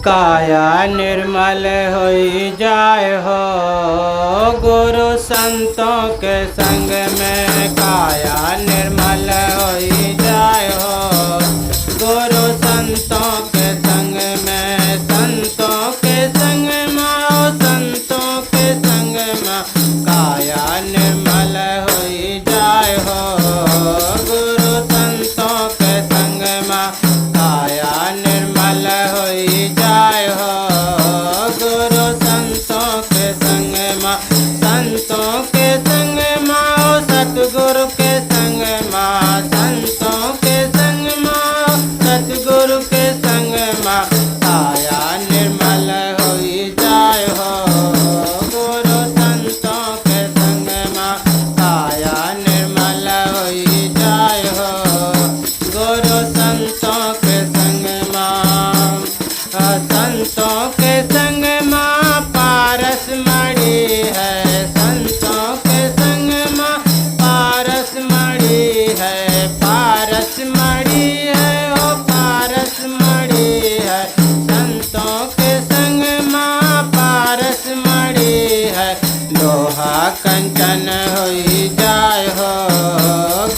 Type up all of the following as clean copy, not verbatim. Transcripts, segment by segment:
काया निर्मल होई जाए हो गुरु संतों के संग में। काया निर्मल होई जाए हो गुरु संतों के संग में। संतों के संग में, संतों के संग में काया निर्मल होई जाए हो गुरु संतों के संग में। काया निर्मल होई जाए हो गुरु संतों के संग में। संतों के संग में, सतगुरु के संग में। संतों के संग में, सतगुरु के संग में काया निर्मल होई जाए हो गुरु संतों के संग में। काया निर्मल होई जाए हो गुरु संतों के संग में। संतों के संग में पारस मणि है। संतों के संग में पारस मणि है। पारस मणि है, ओ पारस मणि है। संतों के संग में पारस मणि है। लोहा कंचन होई जाए हो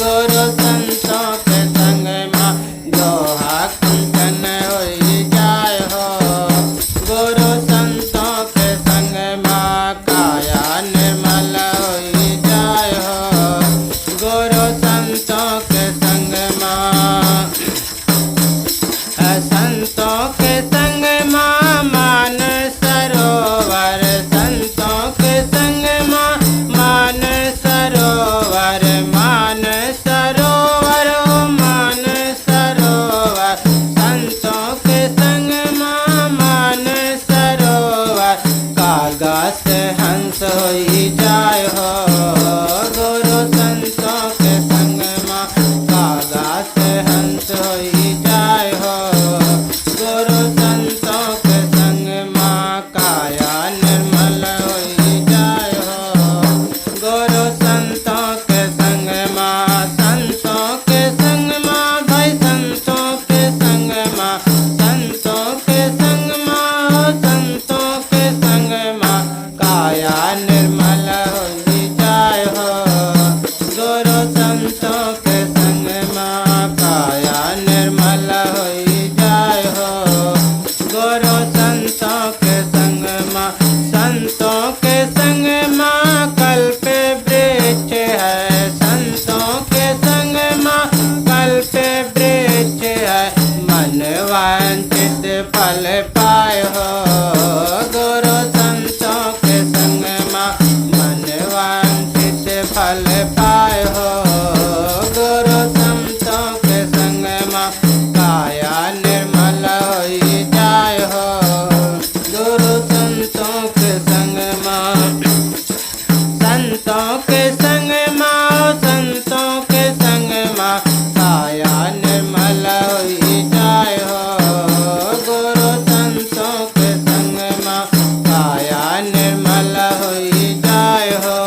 गुरु संतों के संग में। लोहा कंचन होई जाए हो गुरु संतों के संग में। काया निर्मल होई जाए हो गुरु संतों के संग में। संतों के संग में मान सरोवर। संतों के संग में मान सरोवर। मान सरोवर, ओ मान सरोवर। संतों के संग में मान सरोवर। कागज हंस होई जाए हो गुरु संतों के संग में। कागज हंस होई जाए हो गुरु संतों के संग में। काया निर्मल होई जाए हो गुरु संतों के संग में। संतों के संग में भाई, संतों के संग में। संतों के संग में, संतों के संग में काया निर्मल होई जाए हो गुरु संतों के संग में। काया निर्मल होई जाए हो गुरु संतों के संग में। संतों के संग में कल्प वृक्ष है। संतों के संग में कल्प वृक्ष है। मन वांछित फल पाए हो गुरु संतों के संग में। मन वांछित फल पाए हो गुरु संतों के संग में। काया निर्मल होई जाए हो गुरु संतों के संग में। संतों के संग में, संतों के संग में काया निर्मल होई जाए हो गुरु संतों के संग में। काया निर्मल होई जाए हो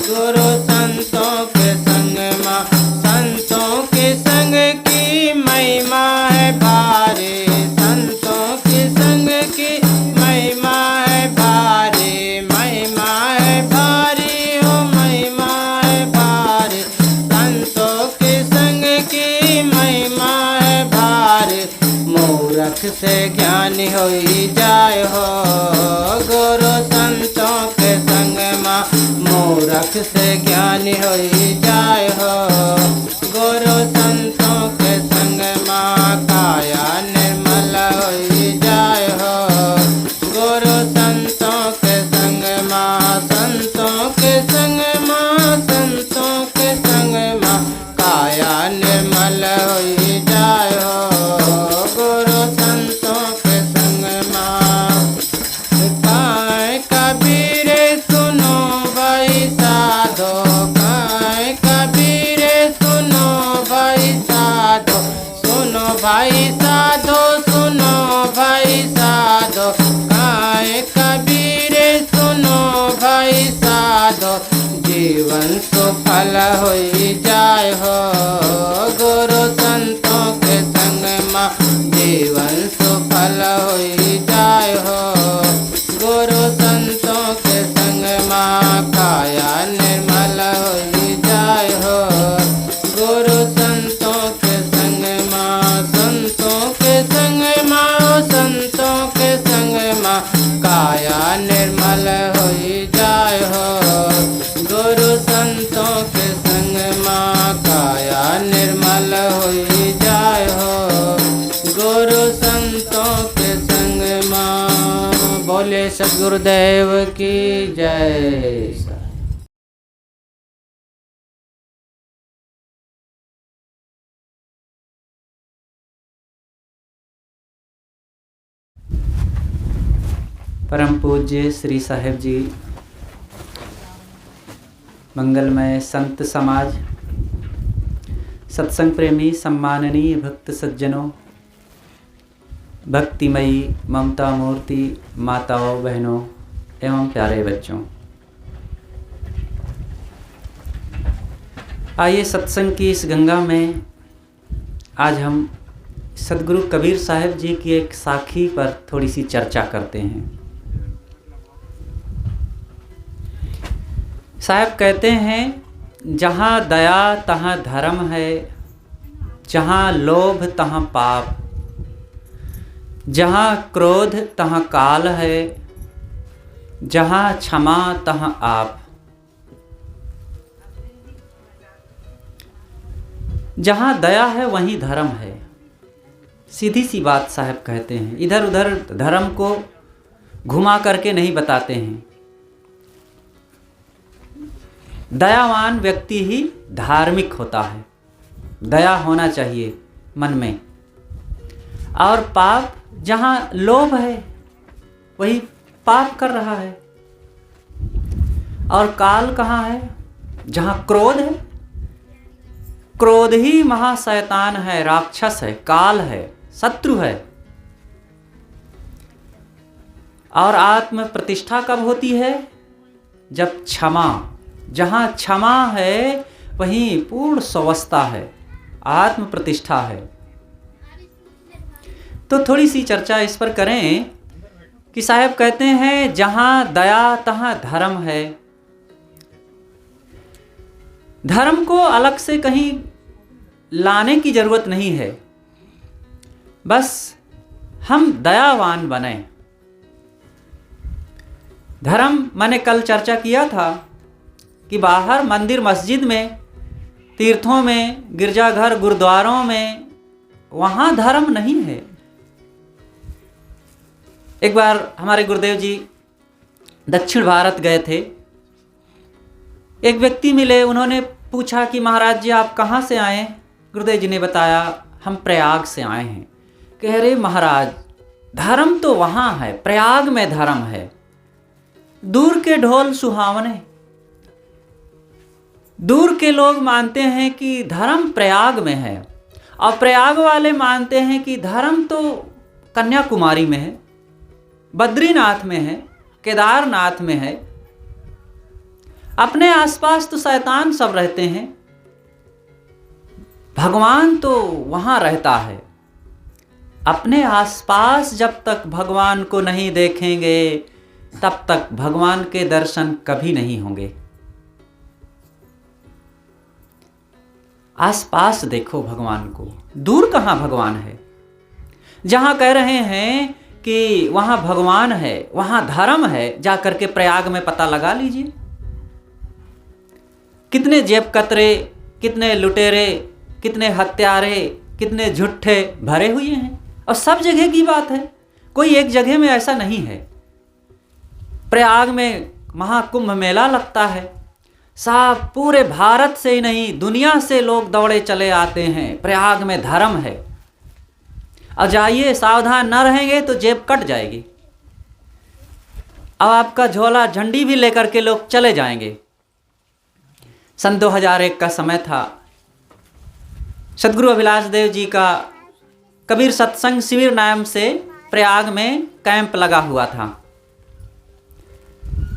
गुरु संतों के संग में। संतों के संग की महिमा है भारी। संतों के संग की महिमा है भारी। महिमा है भारी, ओ महिमा है भारी। संतों के संग की महिमा है भारी। मूर्ख से ज्ञानी होई जाए हो गुरु संतों के संग में। मूर्ख से ज्ञानी होई जाए हो गुरु संतों के संग में। काया निर्मल होई जाए हो गुरु संतों के संग में। संतों के संग में, संतों के संग में काया निर्मल होई जाए हो गुरु संतों के संग में। काय कबीर सुनो भाई साधो। काय कबीर सुनो भाई साधो। सुनो भाई साधो, सुनो भाई साधो। काय कबीर सुनो भाई साधो। जीवन सुफल होई जाए हो गुरु संतों के संग में। जीवन सुफल होई गुरुदेव की जय। परम पूज्य श्री साहेब जी, मंगलमय संत समाज, सत्संग प्रेमी सम्माननीय भक्त सज्जनों, भक्तिमयी ममता मूर्ति माताओं बहनों एवं प्यारे बच्चों, आइए सत्संग की इस गंगा में आज हम सद्गुरु कबीर साहिब जी की एक साखी पर थोड़ी सी चर्चा करते हैं। साहब कहते हैं, जहाँ दया तहाँ धर्म है, जहाँ लोभ तहाँ पाप, जहाँ क्रोध तहाँ काल है, जहाँ क्षमा तहाँ आप। जहाँ दया है वहीं धर्म है। सीधी सी बात साहब कहते हैं, इधर उधर धर्म को घुमा करके नहीं बताते हैं। दयावान व्यक्ति ही धार्मिक होता है, दया होना चाहिए मन में। और पाप, जहाँ लोभ है वही पाप कर रहा है। और काल कहाँ है? जहाँ क्रोध है। क्रोध ही महाशैतान है, राक्षस है, काल है, शत्रु है। और आत्म प्रतिष्ठा कब होती है? जब क्षमा, जहाँ क्षमा है वहीं पूर्ण स्वस्थता है, आत्म प्रतिष्ठा है। तो थोड़ी सी चर्चा इस पर करें कि साहब कहते हैं, जहाँ दया तहाँ धर्म है। धर्म को अलग से कहीं लाने की जरूरत नहीं है, बस हम दयावान बने। धर्म मैंने कल चर्चा किया था कि बाहर मंदिर मस्जिद में, तीर्थों में, गिरजाघर गुरुद्वारों में, वहाँ धर्म नहीं है। एक बार हमारे गुरुदेव जी दक्षिण भारत गए थे। एक व्यक्ति मिले, उन्होंने पूछा कि महाराज जी आप कहाँ से आए? गुरुदेव जी ने बताया, हम प्रयाग से आए हैं। कह रहे महाराज, धर्म तो वहाँ है, प्रयाग में धर्म है। दूर के ढोल सुहावने। दूर के लोग मानते हैं कि धर्म प्रयाग में है, और प्रयाग वाले मानते हैं कि धर्म तो कन्याकुमारी में है, बद्रीनाथ में है, केदारनाथ में है। अपने आसपास तो शैतान सब रहते हैं, भगवान तो वहाँ रहता है। अपने आसपास जब तक भगवान को नहीं देखेंगे तब तक भगवान के दर्शन कभी नहीं होंगे। आसपास देखो भगवान को, दूर कहाँ भगवान है? जहाँ कह रहे हैं कि वहाँ भगवान है, वहाँ धर्म है, जा करके प्रयाग में पता लगा लीजिए। कितने जेब कतरे, कितने लुटेरे, कितने हत्यारे, कितने झूठे भरे हुए हैं। और सब जगह की बात है, कोई एक जगह में ऐसा नहीं है। प्रयाग में महाकुंभ मेला लगता है, साफ पूरे भारत से ही नहीं दुनिया से लोग दौड़े चले आते हैं। प्रयाग में धर्म है। और जाइए, सावधान न रहेंगे तो जेब कट जाएगी। अब आपका झोला झंडी भी लेकर के लोग चले जाएंगे। सन 2001 का समय था। सद्गुरु अभिलाष देव जी का कबीर सत्संग शिविर नाम से प्रयाग में कैंप लगा हुआ था।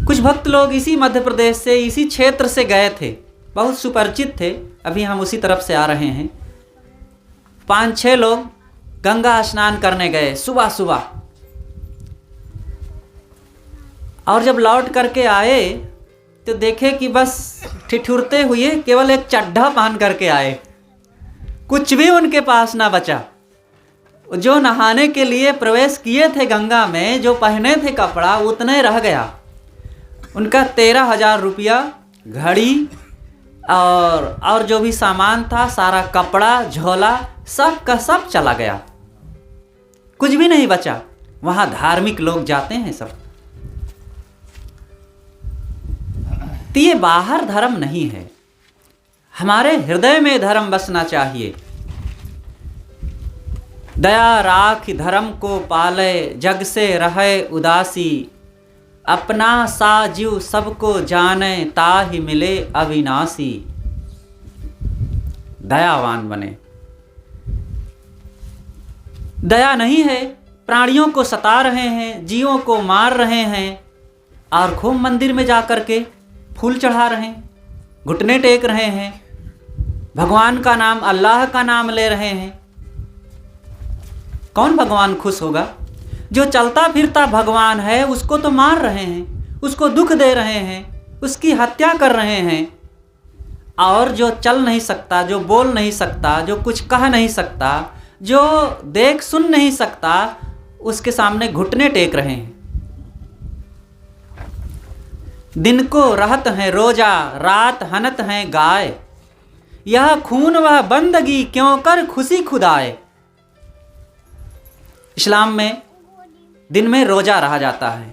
कुछ भक्त लोग इसी मध्य प्रदेश से, इसी क्षेत्र से गए थे, बहुत सुपरिचित थे। अभी हम उसी तरफ से आ रहे हैं। 5-6 लोग गंगा स्नान करने गए सुबह सुबह, और जब लौट करके आए तो देखे कि बस ठिठुरते हुए केवल एक चड्ढा पहन करके आए, कुछ भी उनके पास ना बचा। जो नहाने के लिए प्रवेश किए थे गंगा में, जो पहने थे कपड़ा, उतने रह गया। उनका 13,000 रुपया, घड़ी और जो भी सामान था, सारा कपड़ा, झोला, सब का सब चला गया, कुछ भी नहीं बचा। वहाँ धार्मिक लोग जाते हैं सब। तो ये बाहर धर्म नहीं है, हमारे हृदय में धर्म बसना चाहिए। दया राख धर्म को पाले, जग से रहे उदासी, अपना सा जीव सबको जाने, ताहि मिले अविनाशी। दयावान बने। दया नहीं है, प्राणियों को सता रहे हैं, जीवों को मार रहे हैं और खूब मंदिर में जा कर के फूल चढ़ा रहे हैं, घुटने टेक रहे हैं, भगवान का नाम, अल्लाह का नाम ले रहे हैं। कौन भगवान खुश होगा? जो चलता फिरता भगवान है उसको तो मार रहे हैं, उसको दुख दे रहे हैं, उसकी हत्या कर रहे हैं। और जो चल नहीं सकता, जो बोल नहीं सकता, जो कुछ कह नहीं सकता, जो देख सुन नहीं सकता, उसके सामने घुटने टेक रहे हैं। दिन को रहत हैं रोजा, रात हनत हैं गाय, यह खून वह बंदगी क्यों कर खुशी खुदाए। इस्लाम में दिन में रोजा रहा जाता है,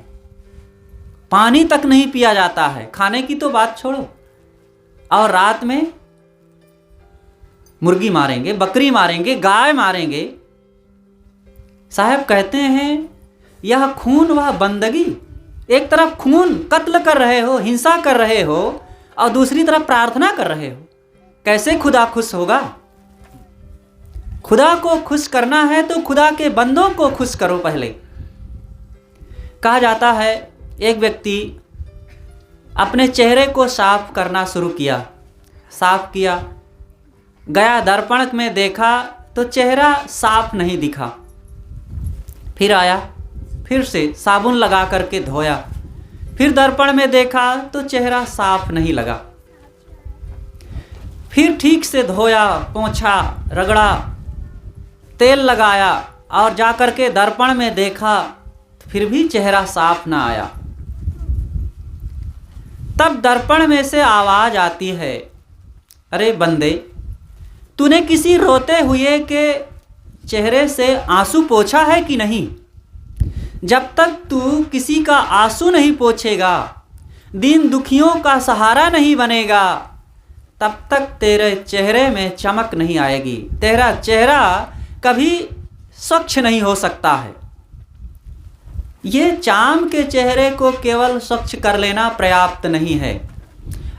पानी तक नहीं पिया जाता है, खाने की तो बात छोड़ो, और रात में मुर्गी मारेंगे, बकरी मारेंगे, गाय मारेंगे। साहब कहते हैं यह खून वह बंदगी, एक तरफ खून कत्ल कर रहे हो, हिंसा कर रहे हो, और दूसरी तरफ प्रार्थना कर रहे हो, कैसे खुदा खुश होगा? खुदा को खुश करना है तो खुदा के बंदों को खुश करो पहले। कहा जाता है एक व्यक्ति अपने चेहरे को साफ करना शुरू किया, साफ किया, गया दर्पण में देखा तो चेहरा साफ नहीं दिखा, फिर आया, फिर से साबुन लगा करके धोया, फिर दर्पण में देखा तो चेहरा साफ नहीं लगा, फिर ठीक से धोया, पोंछा, रगड़ा, तेल लगाया और जाकर के दर्पण में देखा, फिर भी चेहरा साफ ना आया। तब दर्पण में से आवाज आती है, अरे बंदे, तूने किसी रोते हुए के चेहरे से आंसू पोंछा है कि नहीं? जब तक तू किसी का आंसू नहीं पोंछेगा, दीन दुखियों का सहारा नहीं बनेगा, तब तक तेरे चेहरे में चमक नहीं आएगी, तेरा चेहरा कभी स्वच्छ नहीं हो सकता है। ये चाम के चेहरे को केवल स्वच्छ कर लेना पर्याप्त नहीं है।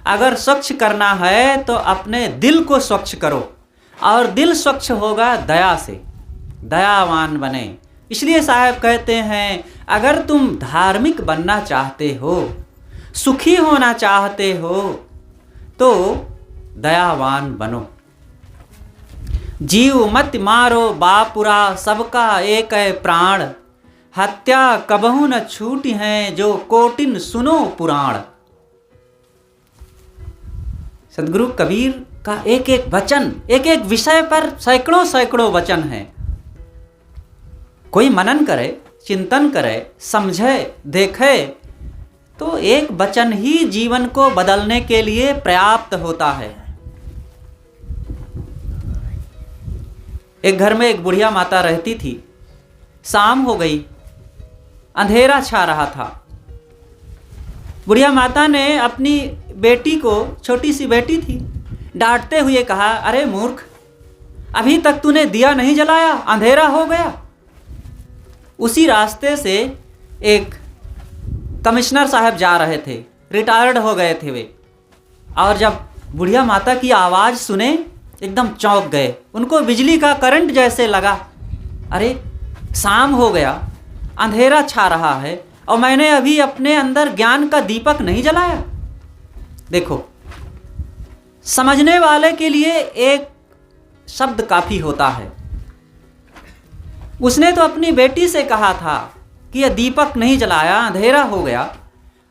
अगर स्वच्छ करना है तो अपने दिल को स्वच्छ करो, और दिल स्वच्छ होगा दया से, दयावान बने। इसलिए साहब कहते हैं अगर तुम धार्मिक बनना चाहते हो, सुखी होना चाहते हो, तो दयावान बनो। जीव मत मारो बापुरा, सबका एक है प्राण, हत्या कबहू न छूटी है, जो कोटिन सुनो पुराण। सदगुरु कबीर का एक एक वचन, एक एक विषय पर सैकड़ों सैकड़ों वचन हैं। कोई मनन करे, चिंतन करे, समझे, देखे, तो एक वचन ही जीवन को बदलने के लिए पर्याप्त होता है। एक घर में एक बुढ़िया माता रहती थी। शाम हो गई, अंधेरा छा रहा था। बुढ़िया माता ने अपनी बेटी को, छोटी सी बेटी थी, डांटते हुए कहा, अरे मूर्ख, अभी तक तूने दिया नहीं जलाया, अंधेरा हो गया। उसी रास्ते से एक कमिश्नर साहब जा रहे थे, रिटायर्ड हो गए थे वे, और जब बुढ़िया माता की आवाज़ सुने एकदम चौंक गए। उनको बिजली का करंट जैसे लगा। अरे शाम हो गया, अंधेरा छा रहा है, और मैंने अभी अपने अंदर ज्ञान का दीपक नहीं जलाया। देखो, समझने वाले के लिए एक शब्द काफ़ी होता है। उसने तो अपनी बेटी से कहा था कि यह दीपक नहीं जलाया, अंधेरा हो गया,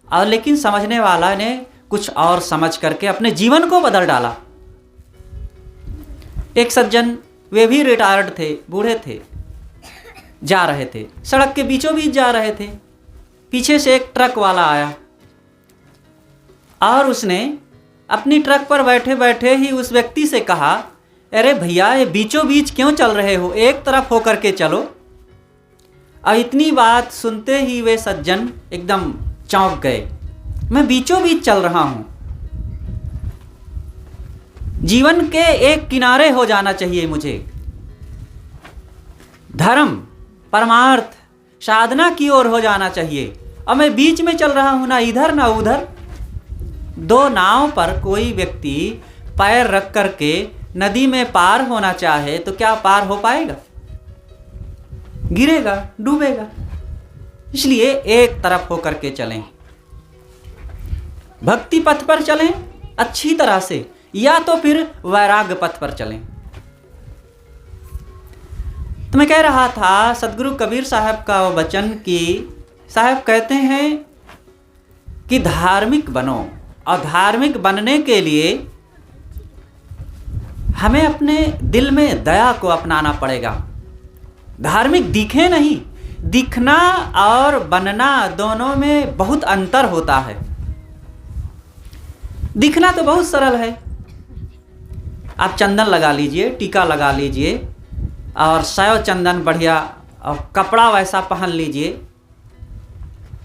और लेकिन समझने वाला ने कुछ और समझ करके अपने जीवन को बदल डाला। एक सज्जन, वे भी रिटायर्ड थे, बूढ़े थे, जा रहे थे, सड़क के बीचों बीच जा रहे थे। पीछे से एक ट्रक वाला आया और उसने अपनी ट्रक पर बैठे बैठे ही उस व्यक्ति से कहा, अरे भैया, ये बीचों बीच क्यों चल रहे हो, एक तरफ होकर के चलो। और इतनी बात सुनते ही वे सज्जन एकदम चौंक गए। मैं बीचों बीच चल रहा हूँ, जीवन के एक किनारे हो जाना चाहिए मुझे। धर्म, परमार्थ, साधना की ओर हो जाना चाहिए, और मैं बीच में चल रहा हूं, ना इधर ना उधर। दो नाव पर कोई व्यक्ति पैर रख करके नदी में पार होना चाहे तो क्या पार हो पाएगा? गिरेगा, डूबेगा। इसलिए एक तरफ होकर के चलें, भक्ति पथ पर चलें अच्छी तरह से, या तो फिर वैराग्य पथ पर चलें। तो मैं कह रहा था सदगुरु कबीर साहब का वो वचन कि साहब कहते हैं कि धार्मिक बनो, और धार्मिक बनने के लिए हमें अपने दिल में दया को अपनाना पड़ेगा। धार्मिक दिखे नहीं, दिखना और बनना दोनों में बहुत अंतर होता है। दिखना तो बहुत सरल है, आप चंदन लगा लीजिए, टीका लगा लीजिए, और सैव चंदन बढ़िया, और कपड़ा वैसा पहन लीजिए,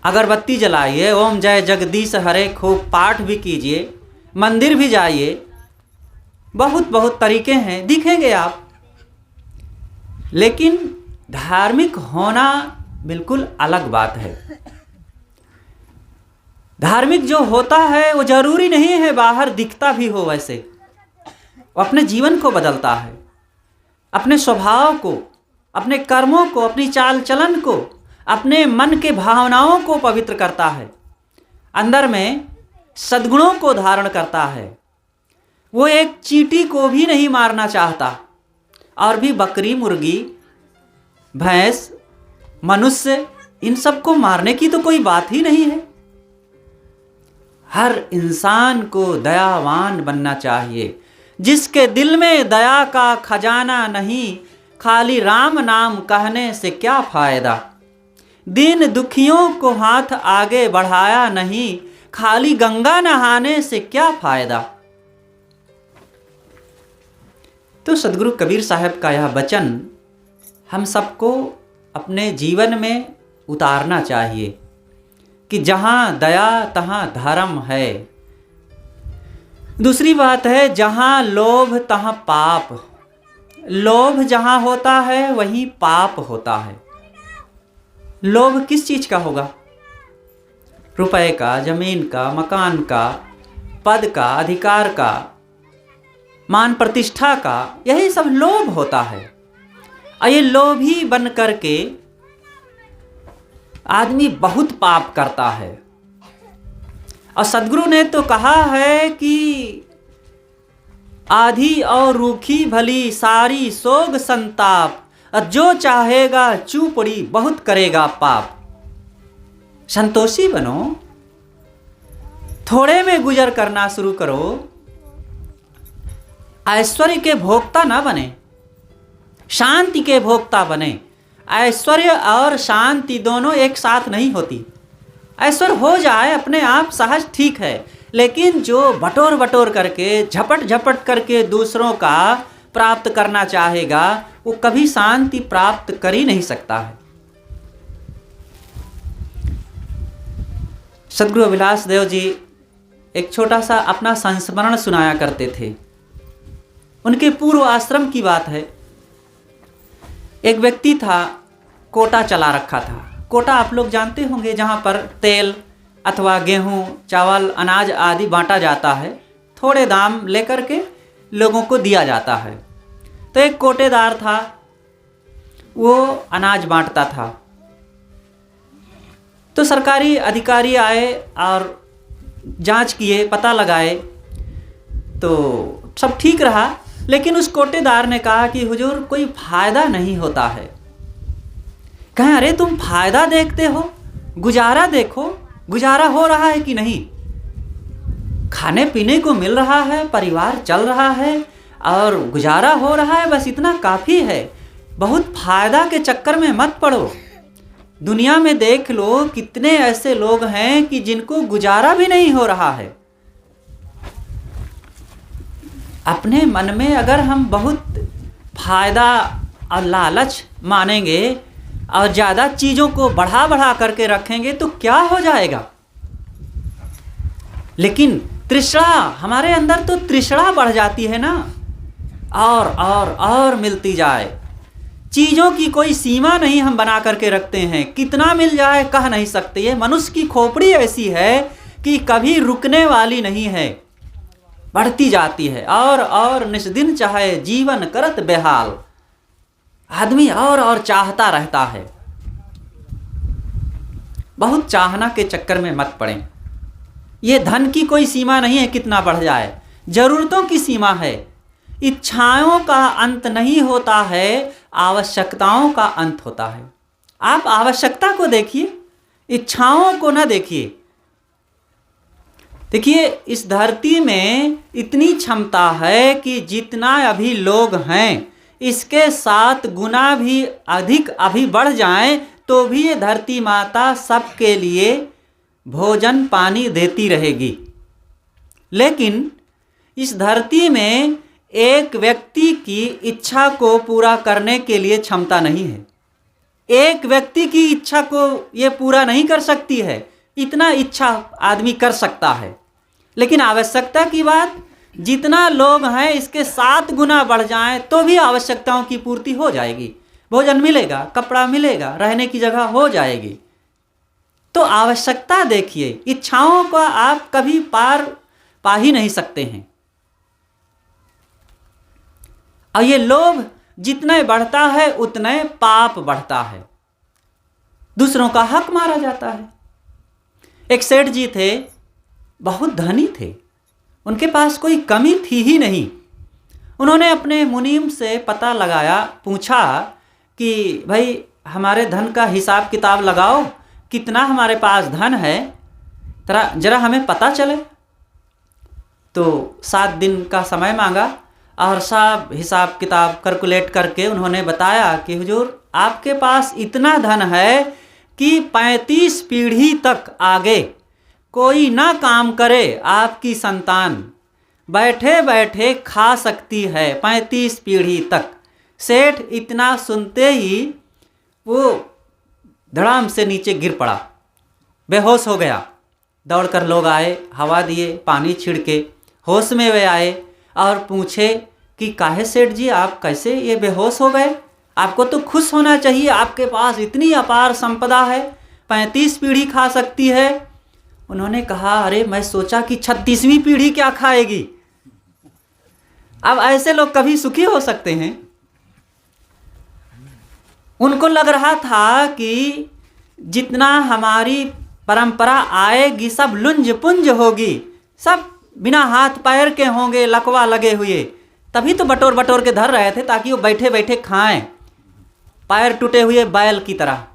अगरबत्ती जलाइए, ओम जय जगदीश हरे खूब पाठ भी कीजिए, मंदिर भी जाइए, बहुत बहुत तरीके हैं, दिखेंगे आप। लेकिन धार्मिक होना बिल्कुल अलग बात है। धार्मिक जो होता है वो जरूरी नहीं है बाहर दिखता भी हो, वैसे वो अपने जीवन को बदलता है, अपने स्वभाव को, अपने कर्मों को, अपनी चाल चलन को, अपने मन के भावनाओं को पवित्र करता है, अंदर में सद्गुणों को धारण करता है। वो एक चींटी को भी नहीं मारना चाहता, और भी बकरी, मुर्गी, भैंस, मनुष्य, इन सबको मारने की तो कोई बात ही नहीं है। हर इंसान को दयावान बनना चाहिए। जिसके दिल में दया का खजाना नहीं, खाली राम नाम कहने से क्या फायदा। दीन दुखियों को हाथ आगे बढ़ाया नहीं, खाली गंगा नहाने से क्या फायदा। तो सदगुरु कबीर साहब का यह वचन हम सबको अपने जीवन में उतारना चाहिए कि जहाँ दया तहाँ धर्म है। दूसरी बात है, जहाँ लोभ तहाँ पाप। लोभ जहाँ होता है वहीं पाप होता है। लोभ किस चीज़ का होगा? रुपए का, जमीन का, मकान का, पद का, अधिकार का, मान प्रतिष्ठा का, यही सब लोभ होता है। और ये लोभी बन करके आदमी बहुत पाप करता है। और सदगुरु ने तो कहा है कि आधी और रूखी भली सारी सोग संताप, और जो चाहेगा चूपड़ी बहुत करेगा पाप। संतोषी बनो, थोड़े में गुजर करना शुरू करो, ऐश्वर्य के भोक्ता ना बने, शांति के भोक्ता बने। ऐश्वर्य और शांति दोनों एक साथ नहीं होती। ऐश्वर्य हो जाए अपने आप सहज ठीक है, लेकिन जो बटोर बटोर करके, झपट झपट करके दूसरों का प्राप्त करना चाहेगा, वो कभी शांति प्राप्त कर ही नहीं सकता है। सदगुरु अभिलाष देव जी एक छोटा सा अपना संस्मरण सुनाया करते थे। उनके पूर्व आश्रम की बात है। एक व्यक्ति था, कोटा चला रखा था। कोटा आप लोग जानते होंगे, जहाँ पर तेल अथवा गेहूँ, चावल, अनाज आदि बांटा जाता है, थोड़े दाम लेकर के लोगों को दिया जाता है। तो एक कोटेदार था, वो अनाज बांटता था। तो सरकारी अधिकारी आए और जांच किए, पता लगाए, तो सब ठीक रहा। लेकिन उस कोटेदार ने कहा कि हुजूर कोई फायदा नहीं होता है। कहें अरे तुम फायदा देखते हो, गुजारा देखो, गुजारा हो रहा है कि नहीं? खाने पीने को मिल रहा है, परिवार चल रहा है और गुजारा हो रहा है, बस इतना काफ़ी है। बहुत फायदा के चक्कर में मत पड़ो। दुनिया में देख लो कितने ऐसे लोग हैं कि जिनको गुजारा भी नहीं हो रहा है। अपने मन में अगर हम बहुत फायदा और लालच मानेंगे और ज़्यादा चीज़ों को बढ़ा बढ़ा करके रखेंगे तो क्या हो जाएगा। लेकिन तृष्णा, हमारे अंदर तो तृष्णा बढ़ जाती है ना, और मिलती जाए। चीज़ों की कोई सीमा नहीं हम बना करके रखते हैं, कितना मिल जाए कह नहीं सकते। ये मनुष्य की खोपड़ी ऐसी है कि कभी रुकने वाली नहीं है, बढ़ती जाती है और निस्दिन चाहे जीवन करत बेहाल। आदमी और चाहता रहता है। बहुत चाहना के चक्कर में मत पड़ें। ये धन की कोई सीमा नहीं है कितना बढ़ जाए, जरूरतों की सीमा है। इच्छाओं का अंत नहीं होता है, आवश्यकताओं का अंत होता है। आप आवश्यकता को देखिए, इच्छाओं को ना देखिए। देखिए, इस धरती में इतनी क्षमता है कि जितना अभी लोग हैं इसके 7 गुना भी अधिक अभी बढ़ जाएं तो भी ये धरती माता सबके लिए भोजन पानी देती रहेगी। लेकिन इस धरती में एक व्यक्ति की इच्छा को पूरा करने के लिए क्षमता नहीं है। एक व्यक्ति की इच्छा को ये पूरा नहीं कर सकती है। इतना इच्छा आदमी कर सकता है, लेकिन आवश्यकता की बात, जितना लोग हैं इसके 7 गुना बढ़ जाएं तो भी आवश्यकताओं की पूर्ति हो जाएगी। भोजन मिलेगा, कपड़ा मिलेगा, रहने की जगह हो जाएगी। तो आवश्यकता देखिए, इच्छाओं का आप कभी पार पा ही नहीं सकते हैं। और ये लोभ जितने बढ़ता है उतने पाप बढ़ता है, दूसरों का हक मारा जाता है। एक सेठ जी थे, बहुत धनी थे, उनके पास कोई कमी थी ही नहीं। उन्होंने अपने मुनीम से पता लगाया, पूछा कि भाई हमारे धन का हिसाब किताब लगाओ, कितना हमारे पास धन है, जरा हमें पता चले। तो 7 दिन का समय मांगा और सब हिसाब किताब कैलकुलेट करके उन्होंने बताया कि हुजूर आपके पास इतना धन है कि 35 पीढ़ी तक आगे कोई ना काम करे, आपकी संतान बैठे बैठे खा सकती है 35 पीढ़ी तक। सेठ इतना सुनते ही वो धड़ाम से नीचे गिर पड़ा, बेहोश हो गया। दौड़कर लोग आए, हवा दिए, पानी छिड़के, होश में वे आए और पूछे कि काहे सेठ जी आप कैसे ये बेहोश हो गए? आपको तो खुश होना चाहिए, आपके पास इतनी अपार संपदा है, 35 पीढ़ी खा सकती है। उन्होंने कहा अरे मैं सोचा कि 36वीं पीढ़ी क्या खाएगी। अब ऐसे लोग कभी सुखी हो सकते हैं? उनको लग रहा था कि जितना हमारी परंपरा आएगी सब लुंज पुंज होगी, सब बिना हाथ पैर के होंगे, लकवा लगे हुए। तभी तो बटोर बटोर के धर रहे थे ताकि वो बैठे बैठे खाएं, पैर टूटे हुए बैल की तरह।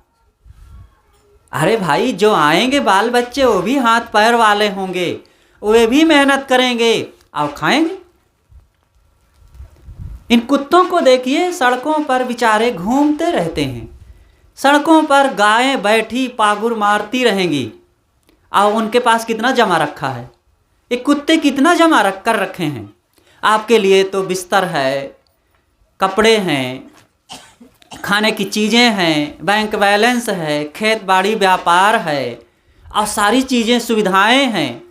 अरे भाई, जो आएंगे बाल बच्चे वो भी हाथ पैर वाले होंगे, वे भी मेहनत करेंगे और खाएंगे। इन कुत्तों को देखिए, सड़कों पर बेचारे घूमते रहते हैं, सड़कों पर गायें बैठी पागुर मारती रहेंगी और उनके पास कितना जमा रखा है। ये कुत्ते कितना जमा रख कर रखे हैं। आपके लिए तो बिस्तर है, कपड़े हैं, खाने की चीज़ें हैं, बैंक बैलेंस है, खेत बाड़ी व्यापार है और सारी चीज़ें सुविधाएं हैं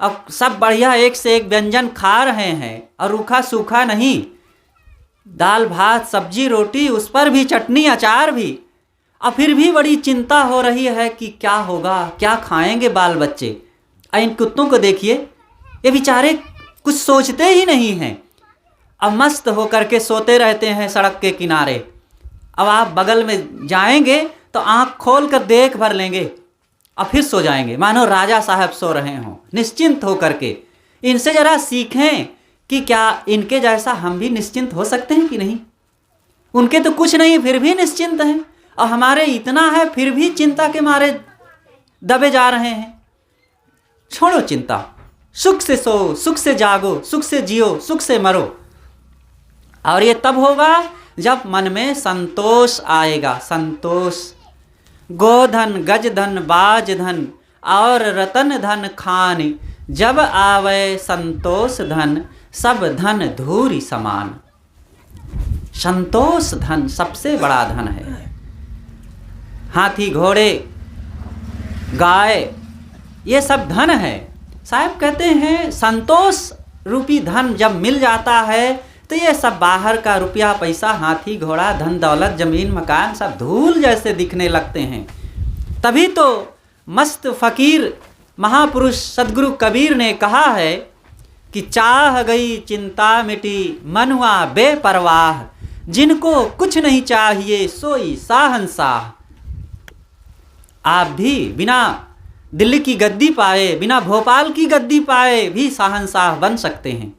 और सब बढ़िया एक से एक व्यंजन खा रहे हैं और रूखा सूखा नहीं, दाल भात सब्जी रोटी, उस पर भी चटनी अचार भी। और फिर भी बड़ी चिंता हो रही है कि क्या होगा, क्या खाएंगे बाल बच्चे। इन कुत्तों को देखिए, ये बेचारे कुछ सोचते ही नहीं हैं, अब मस्त होकर के सोते रहते हैं सड़क के किनारे। अब आप बगल में जाएंगे तो आँख खोल कर देख भर लेंगे और फिर सो जाएंगे, मानो राजा साहब सो रहे हों, निश्चिंत होकर के। इनसे ज़रा सीखें कि क्या इनके जैसा हम भी निश्चिंत हो सकते हैं कि नहीं। उनके तो कुछ नहीं फिर भी निश्चिंत हैं, और हमारे इतना है फिर भी चिंता के मारे दबे जा रहे हैं। छोड़ो चिंता, सुख से सो, सुख से जागो, सुख से जियो, सुख से मरो। और ये तब होगा जब मन में संतोष आएगा। संतोष, गोधन गज धन बाज धन और रतन धन खान, जब आवे संतोष धन सब धन धूरी समान। संतोष धन सबसे बड़ा धन है। हाथी घोड़े गाय ये सब धन है, साहब कहते हैं संतोष रूपी धन जब मिल जाता है तो ये सब बाहर का रुपया पैसा, हाथी घोड़ा, धन दौलत, जमीन मकान सब धूल जैसे दिखने लगते हैं। तभी तो मस्त फकीर महापुरुष सदगुरु कबीर ने कहा है कि चाह गई चिंता मिटी मन हुआ बेपरवाह, जिनको कुछ नहीं चाहिए सोई शाहंशाह। आप भी बिना दिल्ली की गद्दी पाए, बिना भोपाल की गद्दी पाए भी शाहंशाह बन सकते हैं।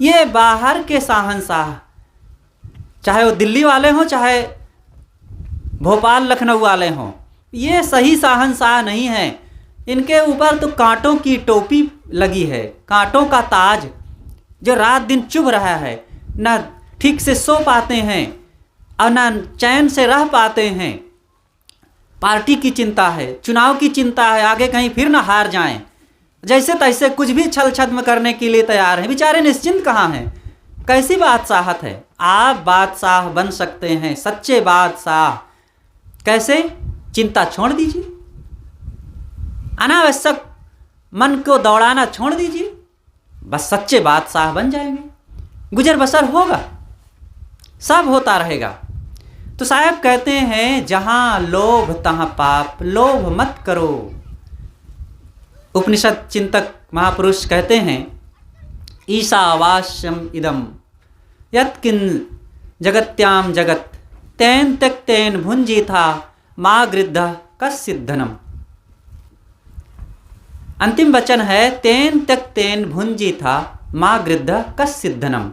ये बाहर के शाहंशाह, चाहे वो दिल्ली वाले हों चाहे भोपाल लखनऊ वाले हों, ये सही शाहंशाह नहीं है। इनके ऊपर तो कांटों की टोपी लगी है, कांटों का ताज जो रात दिन चुभ रहा है, न ठीक से सो पाते हैं और न चैन से रह पाते हैं। पार्टी की चिंता है, चुनाव की चिंता है, आगे कहीं फिर ना हार जाएं, जैसे तैसे कुछ भी छल छद्म करने के लिए तैयार हैं। बेचारे निश्चिंत कहाँ हैं? कैसी बादशाहत है? आप बादशाह बन सकते हैं, सच्चे बादशाह। कैसे? चिंता छोड़ दीजिए, अनावश्यक मन को दौड़ाना छोड़ दीजिए, बस सच्चे बादशाह बन जाएंगे। गुजर बसर होगा, सब होता रहेगा। तो साहब कहते हैं जहाँ लोभ तहाँ पाप, लोभ मत करो। उपनिषद चिंतक महापुरुष कहते हैं ईशावास्यम इदम यत्किन जगत्याम जगत तेन त्यक्तेन भुंजीथा मा गृद्ध कस्सिद्धनम। अंतिम वचन है तेन त्यक्तेन भुंजीथा मा गृद्ध कस्सिद्धनम।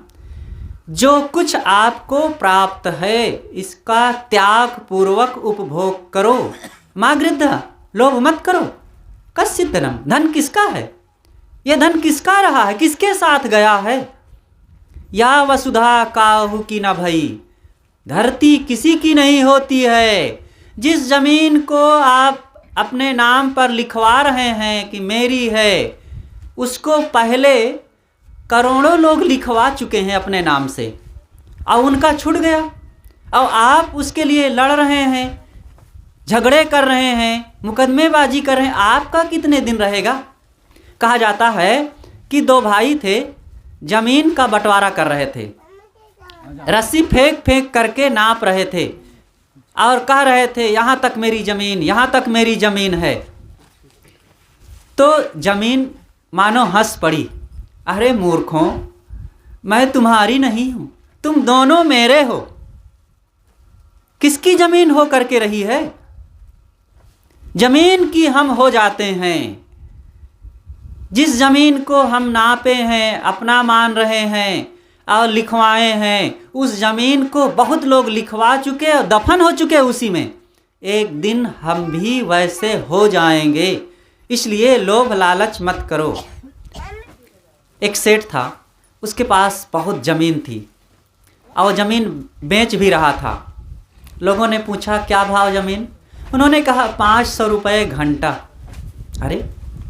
जो कुछ आपको प्राप्त है इसका त्याग पूर्वक उपभोग करो, मा गृद्ध, लोभ मत करो, कस्सिद्धनम। धन किसका है? यह धन किसका रहा है? किसके साथ गया है? या वसुधा काहू की न भई, धरती किसी की नहीं होती है। जिस जमीन को आप अपने नाम पर लिखवा रहे हैं कि मेरी है, उसको पहले करोड़ों लोग लिखवा चुके हैं अपने नाम से और उनका छूट गया, और आप उसके लिए लड़ रहे हैं, झगड़े कर रहे हैं, मुकदमेबाजी कर रहे हैं। आपका कितने दिन रहेगा? कहा जाता है कि दो भाई थे, जमीन का बंटवारा कर रहे थे, रस्सी फेंक फेंक करके नाप रहे थे और कह रहे थे यहाँ तक मेरी ज़मीन, यहाँ तक मेरी ज़मीन है। तो ज़मीन मानो हंस पड़ी, अरे मूर्खों, मैं तुम्हारी नहीं हूँ, तुम दोनों मेरे हो। किसकी ज़मीन हो करके रही है? ज़मीन की हम हो जाते हैं। जिस ज़मीन को हम नापे हैं, अपना मान रहे हैं और लिखवाए हैं, उस ज़मीन को बहुत लोग लिखवा चुके और दफन हो चुके उसी में। एक दिन हम भी वैसे हो जाएंगे, इसलिए लोभ लालच मत करो। एक सेठ था, उसके पास बहुत ज़मीन थी और ज़मीन बेच भी रहा था। लोगों ने पूछा क्या भाव ज़मीन? उन्होंने कहा 500 रुपये घंटा। अरे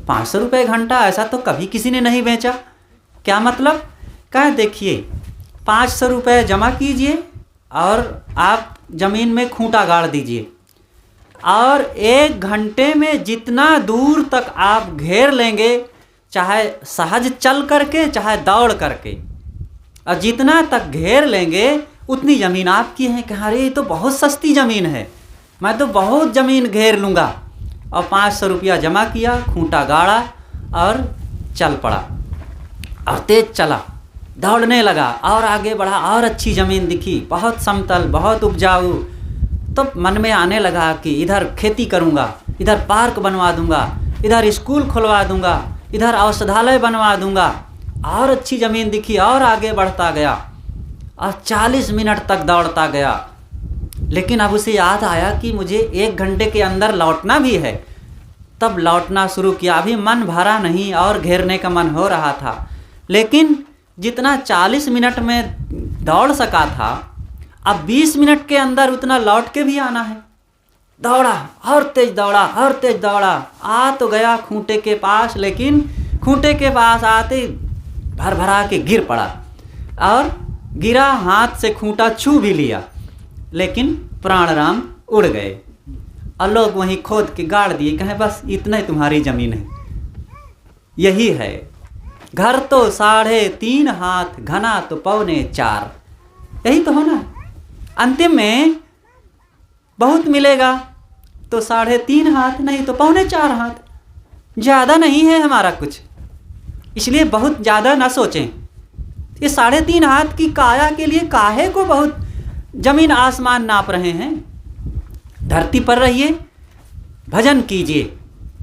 500 रुपये घंटा, ऐसा तो कभी किसी ने नहीं बेचा। क्या मतलब? कहा देखिए 500 रुपये जमा कीजिए और आप ज़मीन में खूंटा गाड़ दीजिए, और 1 घंटे में जितना दूर तक आप घेर लेंगे, चाहे सहज चल करके चाहे दौड़ करके, और जितना तक घेर लेंगे उतनी ज़मीन आपकी है। कहा अरे ये तो बहुत सस्ती ज़मीन है, मैं तो बहुत ज़मीन घेर लूँगा। और 500 रुपया जमा किया, खूंटा गाड़ा और चल पड़ा, और तेज चला, दौड़ने लगा और आगे बढ़ा, और अच्छी ज़मीन दिखी, बहुत समतल, बहुत उपजाऊ। तो मन में आने लगा कि इधर खेती करूँगा, इधर पार्क बनवा दूँगा, इधर स्कूल खुलवा दूँगा, इधर औषधालय बनवा दूँगा। और अच्छी ज़मीन दिखी और आगे बढ़ता गया और 40 मिनट तक दौड़ता गया। लेकिन अब उसे याद आया कि मुझे 1 घंटे के अंदर लौटना भी है। तब लौटना शुरू किया। अभी मन भरा नहीं और घेरने का मन हो रहा था, लेकिन जितना 40 मिनट में दौड़ सका था, अब 20 मिनट के अंदर उतना लौट के भी आना है। दौड़ा और तेज दौड़ा और तेज दौड़ा, आ तो गया खूंटे के पास, लेकिन खूंटे के पास आते भर भरा के गिर पड़ा, और गिरा, हाथ से खूंटा छू भी लिया, लेकिन प्राणराम उड़ गए और लोग वहीं खोद के गाड़ दिए। कहें बस इतना ही तुम्हारी ज़मीन है। यही है। घर तो 3.5 हाथ, घना तो 3.25। यही तो होना। अंतिम में बहुत मिलेगा तो 3.5 हाथ, नहीं तो 3.25 हाथ। ज़्यादा नहीं है हमारा कुछ, इसलिए बहुत ज़्यादा ना सोचें। ये 3.5 हाथ की काया के लिए काहे को बहुत जमीन आसमान नाप रहे हैं। धरती पर रहिए, भजन कीजिए,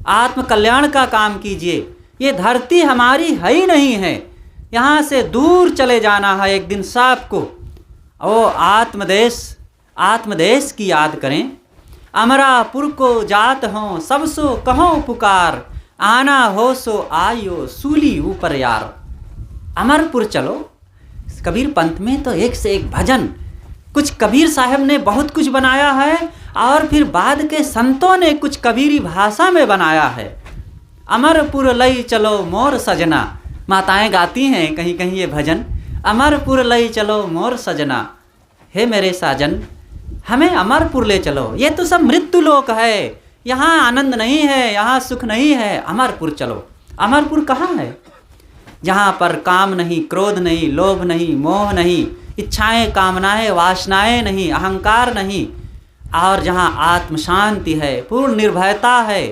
आत्म कल्याण का काम कीजिए। ये धरती हमारी है ही नहीं है, यहाँ से दूर चले जाना है एक दिन सबको। ओ आत्मदेश की याद करें। अमरापुर को जात हों सबसो कहो पुकार, आना हो सो आयो सूली ऊपर यार। अमरपुर चलो। कबीर पंथ में तो एक से एक भजन, कुछ कबीर साहब ने बहुत कुछ बनाया है और फिर बाद के संतों ने कुछ कबीरी भाषा में बनाया है। अमरपुर लई चलो मोर सजना, माताएं गाती हैं कहीं कहीं ये भजन। अमरपुर लई चलो मोर सजना, हे मेरे साजन हमें अमरपुर ले चलो। ये तो सब मृत्यु लोक है, यहाँ आनंद नहीं है, यहाँ सुख नहीं है। अमरपुर चलो। अमरपुर कहाँ है? जहाँ पर काम नहीं, क्रोध नहीं, लोभ नहीं, मोह नहीं, इच्छाएं कामनाएं वासनाएं नहीं, अहंकार नहीं, और जहाँ आत्म शांति है, पूर्ण निर्भयता है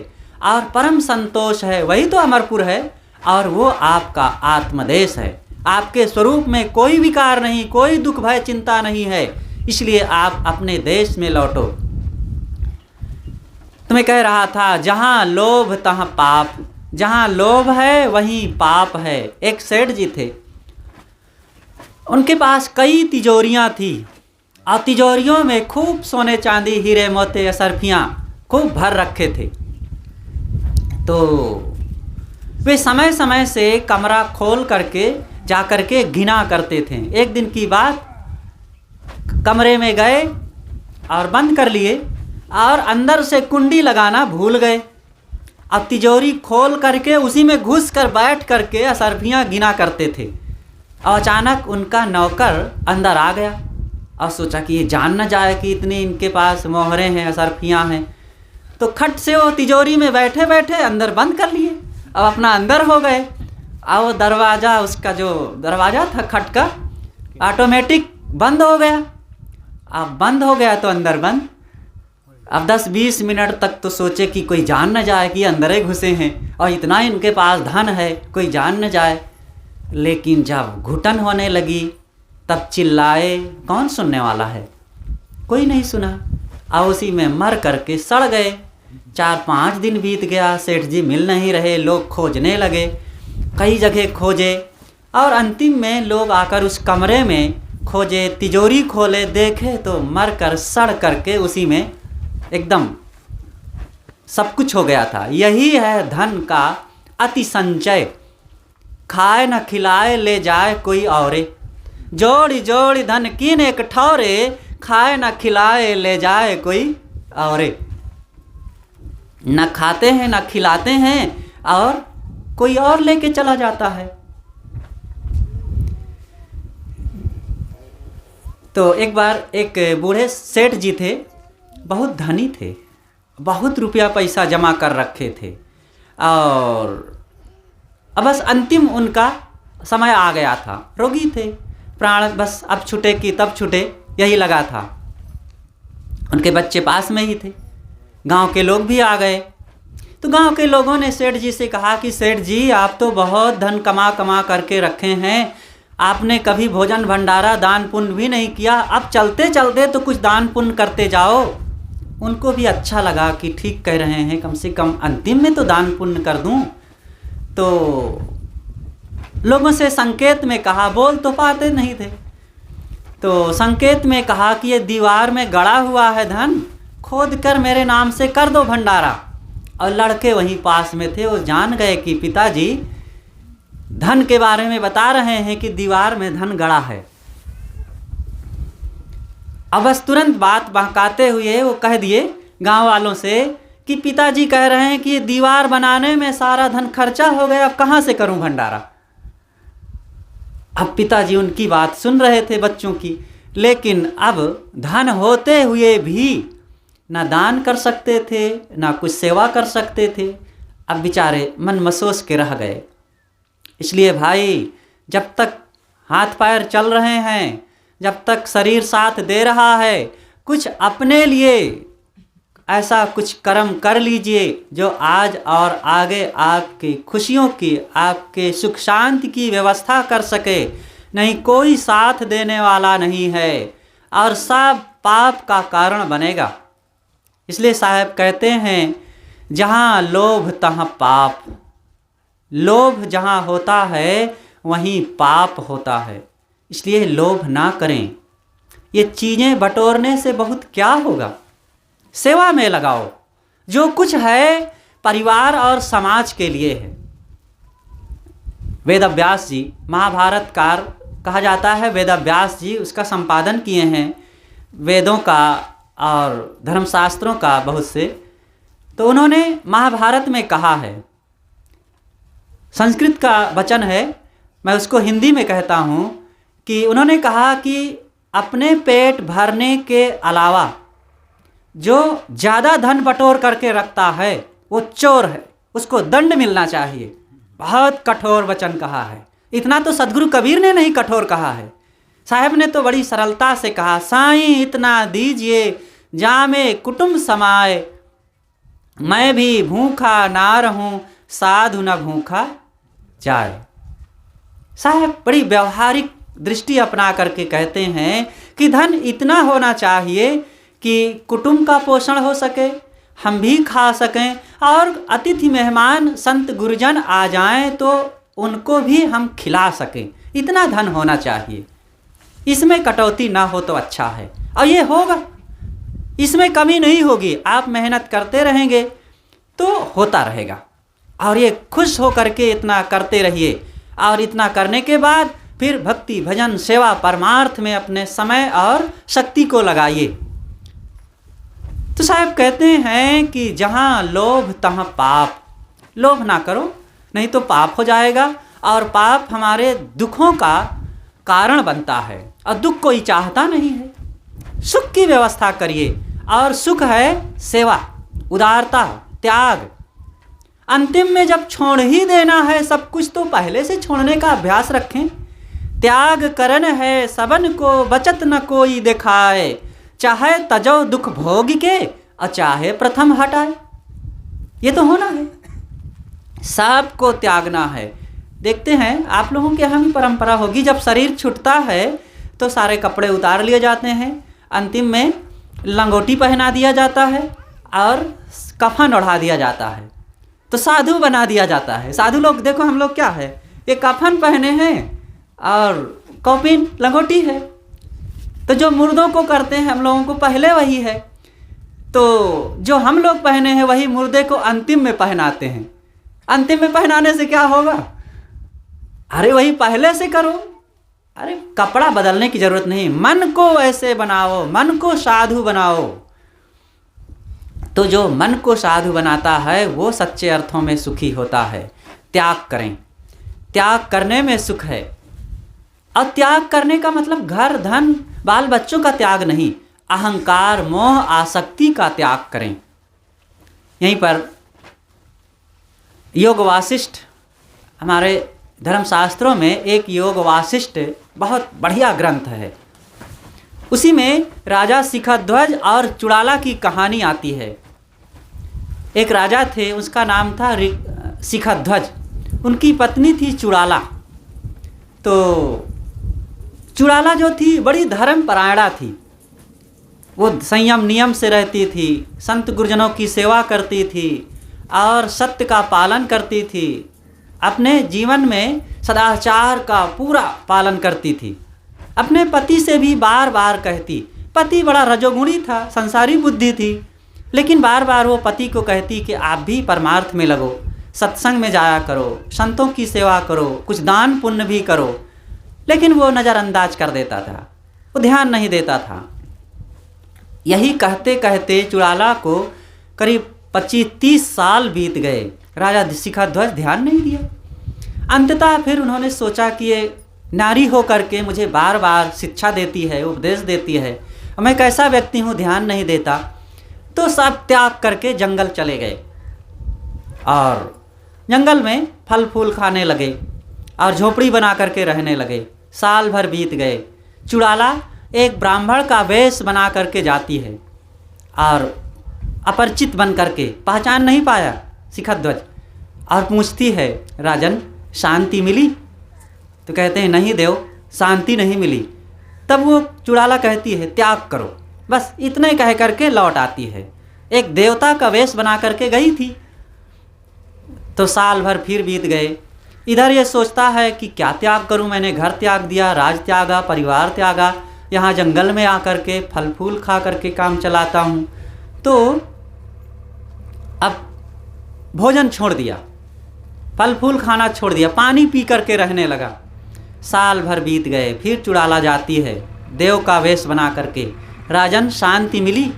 और परम संतोष है, वही तो अमरपुर है। और वो आपका आत्मदेश है। आपके स्वरूप में कोई विकार नहीं, कोई दुख भय चिंता नहीं है, इसलिए आप अपने देश में लौटो। तुम्हें कह रहा था जहाँ लोभ तहाँ पाप, जहाँ लोभ है वहीं पाप है। एक सेठ जी थे, उनके पास कई तिजोरियाँ थी और तिजोरियों में खूब सोने चांदी हीरे मोती असरफियाँ खूब भर रखे थे। तो वे समय समय से कमरा खोल करके जा करके गिना करते थे। एक दिन की बात, कमरे में गए और बंद कर लिए और अंदर से कुंडी लगाना भूल गए। अब तिजोरी खोल करके उसी में घुस कर बैठ करके असरफियाँ गिना करते थे। और अचानक उनका नौकर अंदर आ गया और सोचा कि ये जान न जाए कि इतनी इनके पास मोहरें हैं, असरफियाँ हैं। तो खट से वो तिजोरी में बैठे बैठे अंदर बंद कर लिए। अब अपना अंदर हो गए। और वो दरवाज़ा, उसका जो दरवाज़ा था खट का, ऑटोमेटिक बंद हो गया। अब बंद हो गया तो अंदर बंद। अब 10-20 मिनट तक तो सोचे कि कोई जान न जाए कि अंदर ही घुसे हैं और इतना इनके पास धन है, कोई जान न जाए। लेकिन जब घुटन होने लगी तब चिल्लाए, कौन सुनने वाला है? कोई नहीं सुना और उसी में मर करके सड़ गए। 4-5 दिन बीत गया, सेठ जी मिल नहीं रहे। लोग खोजने लगे, कई जगह खोजे और अंतिम में लोग आकर उस कमरे में खोजे, तिजोरी खोले, देखे तो मर कर सड़ करके उसी में एकदम सब कुछ हो गया था। यही है धन का अति संचय। खाए न खिलाए ले जाए कोई औरे, जोड़ी जोड़ी धन कीन एक ठौरे, खाए न खिलाए ले जाए कोई औरे। न खाते हैं न खिलाते हैं और कोई और लेके चला जाता है। तो एक बार एक बूढ़े सेठ जी थे, बहुत धनी थे, बहुत रुपया पैसा जमा कर रखे थे और अब बस अंतिम उनका समय आ गया था। रोगी थे, प्राण बस अब छूटे कि तब छूटे, यही लगा था। उनके बच्चे पास में ही थे। गांव के लोग भी आ गए। तो गांव के लोगों ने सेठ जी से कहा कि सेठ जी, आप तो बहुत धन कमा कमा करके रखे हैं, आपने कभी भोजन भंडारा दान पुण्य भी नहीं किया, अब चलते चलते तो कुछ दान पुण्य करते जाओ। उनको भी अच्छा लगा कि ठीक कह रहे हैं, कम से कम अंतिम में तो दान पुण्य कर दूं। तो लोगों से संकेत में कहा, बोल तो पाते नहीं थे, तो संकेत में कहा कि ये दीवार में गड़ा हुआ है धन, खोद कर मेरे नाम से कर दो भंडारा। और लड़के वहीं पास में थे, वो जान गए कि पिताजी धन के बारे में बता रहे हैं कि दीवार में धन गड़ा है। अब बस तुरंत बात बहकाते हुए वो कह दिए गांव वालों से कि पिताजी कह रहे हैं कि दीवार बनाने में सारा धन खर्चा हो गया, अब कहाँ से करूं भंडारा। अब पिताजी उनकी बात सुन रहे थे बच्चों की, लेकिन अब धन होते हुए भी ना दान कर सकते थे, ना कुछ सेवा कर सकते थे। अब बेचारे मन मसोस के रह गए। इसलिए भाई, जब तक हाथ पैर चल रहे हैं, जब तक शरीर साथ दे रहा है, कुछ अपने लिए ऐसा कुछ कर्म कर लीजिए जो आज और आगे आपकी खुशियों की, आपके सुख शांति की व्यवस्था कर सके। नहीं, कोई साथ देने वाला नहीं है और सब पाप का कारण बनेगा। इसलिए साहब कहते हैं, जहाँ लोभ तहाँ पाप। लोभ जहाँ होता है वहीं पाप होता है। इसलिए लोभ ना करें। ये चीज़ें बटोरने से बहुत क्या होगा? सेवा में लगाओ। जो कुछ है परिवार और समाज के लिए है। वेदव्यास जी, महाभारतकार कहा जाता है, वेदव्यास जी उसका संपादन किए हैं, वेदों का और धर्मशास्त्रों का बहुत से। तो उन्होंने महाभारत में कहा है, संस्कृत का वचन है, मैं उसको हिंदी में कहता हूँ, कि उन्होंने कहा कि अपने पेट भरने के अलावा जो ज़्यादा धन बटोर करके रखता है वो चोर है, उसको दंड मिलना चाहिए। बहुत कठोर वचन कहा है। इतना तो सदगुरु कबीर ने नहीं कठोर कहा है, साहब ने तो बड़ी सरलता से कहा, साईं इतना दीजिए जामे कुटुंब समाए, मैं भी भूखा ना रहूं साधु न भूखा जाए। साहब बड़ी व्यवहारिक दृष्टि अपना करके कहते हैं कि धन इतना होना चाहिए कि कुटुंब का पोषण हो सके, हम भी खा सकें, और अतिथि मेहमान संत गुरुजन आ जाएं तो उनको भी हम खिला सकें। इतना धन होना चाहिए। इसमें कटौती ना हो तो अच्छा है, और ये होगा, इसमें कमी नहीं होगी। आप मेहनत करते रहेंगे तो होता रहेगा, और ये खुश हो करके इतना करते रहिए। और इतना करने के बाद फिर भक्ति भजन सेवा परमार्थ में अपने समय और शक्ति को लगाइए। तो साहब कहते हैं कि जहाँ लोभ तहाँ पाप। लोभ ना करो, नहीं तो पाप हो जाएगा, और पाप हमारे दुखों का कारण बनता है, और दुख कोई चाहता नहीं है। सुख की व्यवस्था करिए, और सुख है सेवा, उदारता, त्याग। अंतिम में जब छोड़ ही देना है सब कुछ, तो पहले से छोड़ने का अभ्यास रखें। त्याग करन है सबन को बचत न कोई दिखाए, चाहे तजो दुख भोग के और चाहे प्रथम हटाए। ये तो होना है, सबको त्यागना है। देखते हैं आप लोगों के यहाँ भी परंपरा होगी, जब शरीर छूटता है तो सारे कपड़े उतार लिए जाते हैं, अंतिम में लंगोटी पहना दिया जाता है और कफन ओढ़ा दिया जाता है, तो साधु बना दिया जाता है। साधु लोग देखो, हम लोग क्या है, ये कफन पहने हैं और कौपीन लंगोटी है। तो जो मुर्दों को करते हैं हम लोगों को पहले वही है, तो जो हम लोग पहने हैं वही मुर्दे को अंतिम में पहनाते हैं। अंतिम में पहनाने से क्या होगा? अरे वही पहले से करो। अरे कपड़ा बदलने की जरूरत नहीं, मन को ऐसे बनाओ, मन को साधु बनाओ। तो जो मन को साधु बनाता है वो सच्चे अर्थों में सुखी होता है। त्याग करें, त्याग करने में सुख है। और त्याग करने का मतलब घर धन बाल बच्चों का त्याग नहीं, अहंकार मोह आसक्ति का त्याग करें। यहीं पर योग वासिष्ठ, हमारे धर्मशास्त्रों में एक योग वासिष्ठ बहुत बढ़िया ग्रंथ है। उसी में राजा शिखध्वज और चुड़ाला की कहानी आती है। एक राजा थे, उसका नाम था शिखध्वज, उनकी पत्नी थी चुड़ाला। तो चुड़ाला जो थी बड़ी धर्मपरायणा थी, वो संयम नियम से रहती थी, संत गुरुजनों की सेवा करती थी और सत्य का पालन करती थी। अपने जीवन में सदाचार का पूरा पालन करती थी। अपने पति से भी बार बार कहती, पति बड़ा रजोगुणी था, संसारी बुद्धि थी, लेकिन बार बार वो पति को कहती कि आप भी परमार्थ में लगो, सत्संग में जाया करो, संतों की सेवा करो, कुछ दान पुण्य भी करो। लेकिन वो नज़रअंदाज कर देता था, वो ध्यान नहीं देता था। यही कहते कहते चुड़ाला को करीब 25-30 साल बीत गए। राजा शिखध्वज ध्यान नहीं दिया। अंततः फिर उन्होंने सोचा कि ये नारी हो करके मुझे बार बार शिक्षा देती है, उपदेश देती है, मैं कैसा व्यक्ति हूँ, ध्यान नहीं देता। तो सब त्याग करके जंगल चले गए और जंगल में फल फूल खाने लगे और झोपड़ी बना करके रहने लगे। साल भर बीत गए। चुड़ाला एक ब्राह्मण का वेश बना करके जाती है और अपरिचित बन करके, पहचान नहीं पाया शिखध्वज, और पूछती है, राजन शांति मिली? तो कहते हैं, नहीं देव, शांति नहीं मिली। तब वो चुड़ाला कहती है, त्याग करो। बस इतने कह करके लौट आती है। एक देवता का वेश बना करके गई थी। तो साल भर फिर बीत गए। इधर ये सोचता है कि क्या त्याग करूं, मैंने घर त्याग दिया, राज त्यागा, परिवार त्यागा, यहाँ जंगल में आकर के फल फूल खा करके काम चलाता हूँ। तो अब भोजन छोड़ दिया, फल फूल खाना छोड़ दिया, पानी पी करके रहने लगा। साल भर बीत गए। फिर चुड़ाला जाती है देव का वेश बना करके, राजन शांति मिली?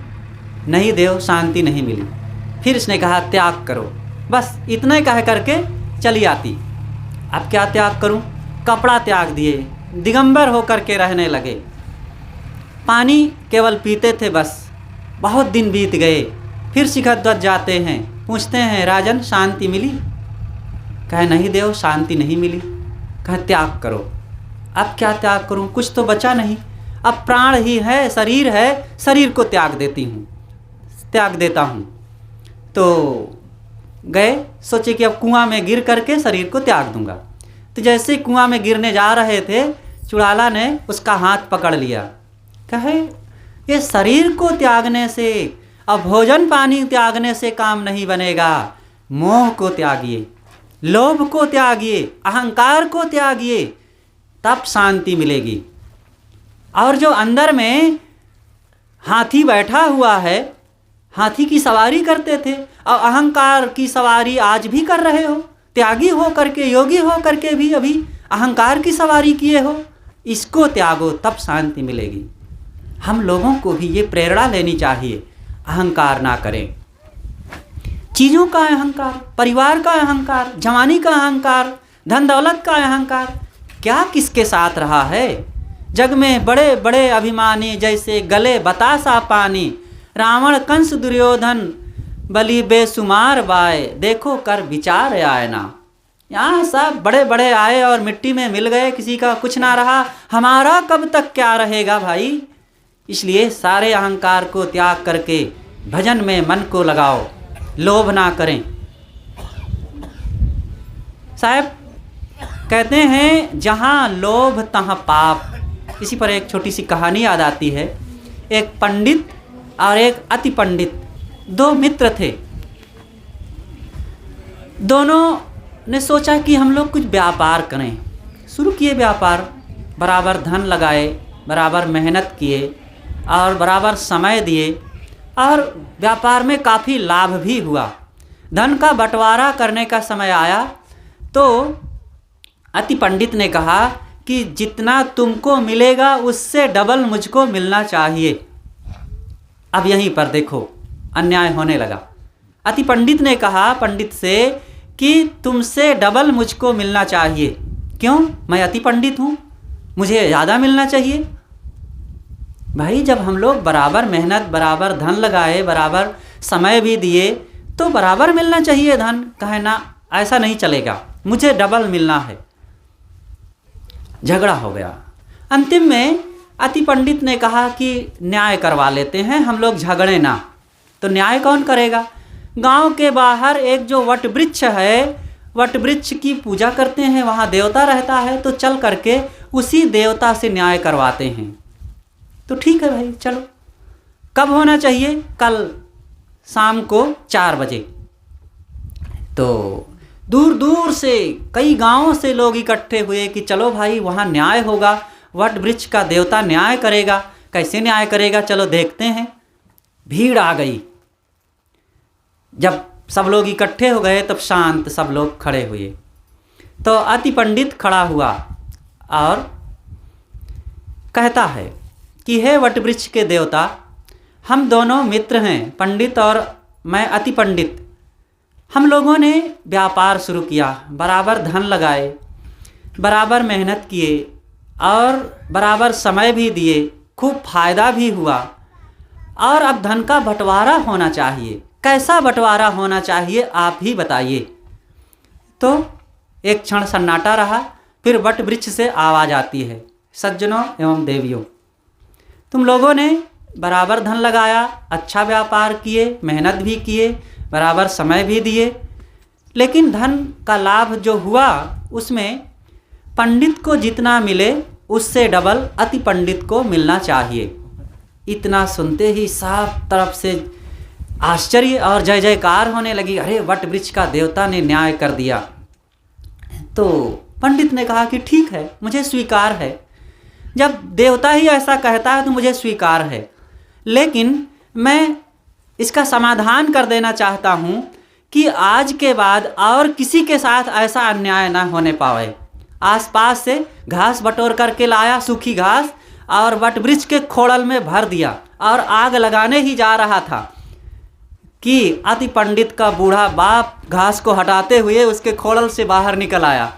नहीं देव, शांति नहीं मिली। फिर इसने कहा, त्याग करो। बस इतने कह करके चली आती। अब क्या त्याग करूं? कपड़ा त्याग दिए, दिगंबर होकर के रहने लगे। पानी केवल पीते थे बस। बहुत दिन बीत गए। फिर शिखध्वज जाते हैं, पूछते हैं, राजन शांति मिली? कहे, नहीं देव, शांति नहीं मिली। कहे, त्याग करो। अब क्या त्याग करूं? कुछ तो बचा नहीं। अब प्राण ही है, शरीर है, शरीर को त्याग देता हूँ। तो गए, सोचे कि अब कुआं में गिर करके शरीर को त्याग दूंगा। तो जैसे कुआं में गिरने जा रहे थे, चुड़ाला ने उसका हाथ पकड़ लिया। कहे, ये शरीर को त्यागने से, अब भोजन पानी त्यागने से काम नहीं बनेगा। मोह को त्यागिए, लोभ को त्यागिए, अहंकार को त्यागिए, तब शांति मिलेगी। और जो अंदर में हाथी बैठा हुआ है, हाथी की सवारी करते थे और अहंकार की सवारी आज भी कर रहे हो। त्यागी हो करके, योगी हो करके भी अभी अहंकार की सवारी किए हो। इसको त्यागो, तब शांति मिलेगी। हम लोगों को भी ये प्रेरणा लेनी चाहिए, अहंकार ना करें। चीज़ों का अहंकार, परिवार का अहंकार, जवानी का अहंकार, धन दौलत का अहंकार, क्या किसके साथ रहा है? जग में बड़े बड़े अभिमानी, जैसे गले बतासा पानी, रावण कंस दुर्योधन बलि बेसुमार बाए, देखो कर विचार आए ना। यहाँ सब बड़े बड़े आए और मिट्टी में मिल गए, किसी का कुछ ना रहा। हमारा कब तक क्या रहेगा भाई? इसलिए सारे अहंकार को त्याग करके भजन में मन को लगाओ, लोभ ना करें। साहब कहते हैं, जहाँ लोभ तहाँ पाप। इसी पर एक छोटी सी कहानी याद आती है। एक पंडित और एक अति पंडित, दो मित्र थे। दोनों ने सोचा कि हम लोग कुछ व्यापार करें। शुरू किए व्यापार, बराबर धन लगाए, बराबर मेहनत किए और बराबर समय दिए, और व्यापार में काफ़ी लाभ भी हुआ। धन का बंटवारा करने का समय आया तो अति पंडित ने कहा कि जितना तुमको मिलेगा उससे डबल मुझको मिलना चाहिए। अब यहीं पर देखो अन्याय होने लगा। अति पंडित ने कहा पंडित से कि तुमसे डबल मुझको मिलना चाहिए। क्यों? मैं अति पंडित हूँ, मुझे ज़्यादा मिलना चाहिए। भाई, जब हम लोग बराबर मेहनत, बराबर धन लगाए, बराबर समय भी दिए, तो बराबर मिलना चाहिए धन। कहे ना, ऐसा नहीं चलेगा, मुझे डबल मिलना है। झगड़ा हो गया। अंतिम में अति पंडित ने कहा कि न्याय करवा लेते हैं, हम लोग झगड़े ना। तो न्याय कौन करेगा? गांव के बाहर एक जो वट वृक्ष है, वट वृक्ष की पूजा करते हैं, वहाँ देवता रहता है, तो चल करके उसी देवता से न्याय करवाते हैं। तो ठीक है भाई, चलो। कब होना चाहिए? कल शाम को 4 बजे। तो दूर दूर से कई गांवों से लोग इकट्ठे हुए कि चलो भाई, वहाँ न्याय होगा, वट वृक्ष का देवता न्याय करेगा। कैसे न्याय करेगा, चलो देखते हैं। भीड़ आ गई। जब सब लोग इकट्ठे हो गए तब शांत सब लोग खड़े हुए। तो अति पंडित खड़ा हुआ और कहता है कि हे वट वृक्ष के देवता, हम दोनों मित्र हैं, पंडित और मैं अति पंडित। हम लोगों ने व्यापार शुरू किया, बराबर धन लगाए, बराबर मेहनत किए और बराबर समय भी दिए, खूब फायदा भी हुआ। और अब धन का बंटवारा होना चाहिए। कैसा बंटवारा होना चाहिए, आप ही बताइए। तो एक क्षण सन्नाटा रहा। फिर वट वृक्ष से आवाज़ आती है, सज्जनों एवं देवियों, तुम लोगों ने बराबर धन लगाया, अच्छा व्यापार किए, मेहनत भी किए, बराबर समय भी दिए, लेकिन धन का लाभ जो हुआ उसमें पंडित को जितना मिले उससे डबल अति पंडित को मिलना चाहिए। इतना सुनते ही सब तरफ से आश्चर्य और जय जयकार होने लगी। अरे वट वृक्ष का देवता ने न्याय कर दिया। तो पंडित ने कहा कि ठीक है, मुझे स्वीकार है, जब देवता ही ऐसा कहता है तो मुझे स्वीकार है, लेकिन मैं इसका समाधान कर देना चाहता हूँ कि आज के बाद और किसी के साथ ऐसा अन्याय ना होने पावे। आसपास से घास बटोर करके लाया, सूखी घास, और वट वृक्ष के खोड़ल में भर दिया और आग लगाने ही जा रहा था कि अति पंडित का बूढ़ा बाप घास को हटाते हुए उसके खोड़ल से बाहर निकल आया।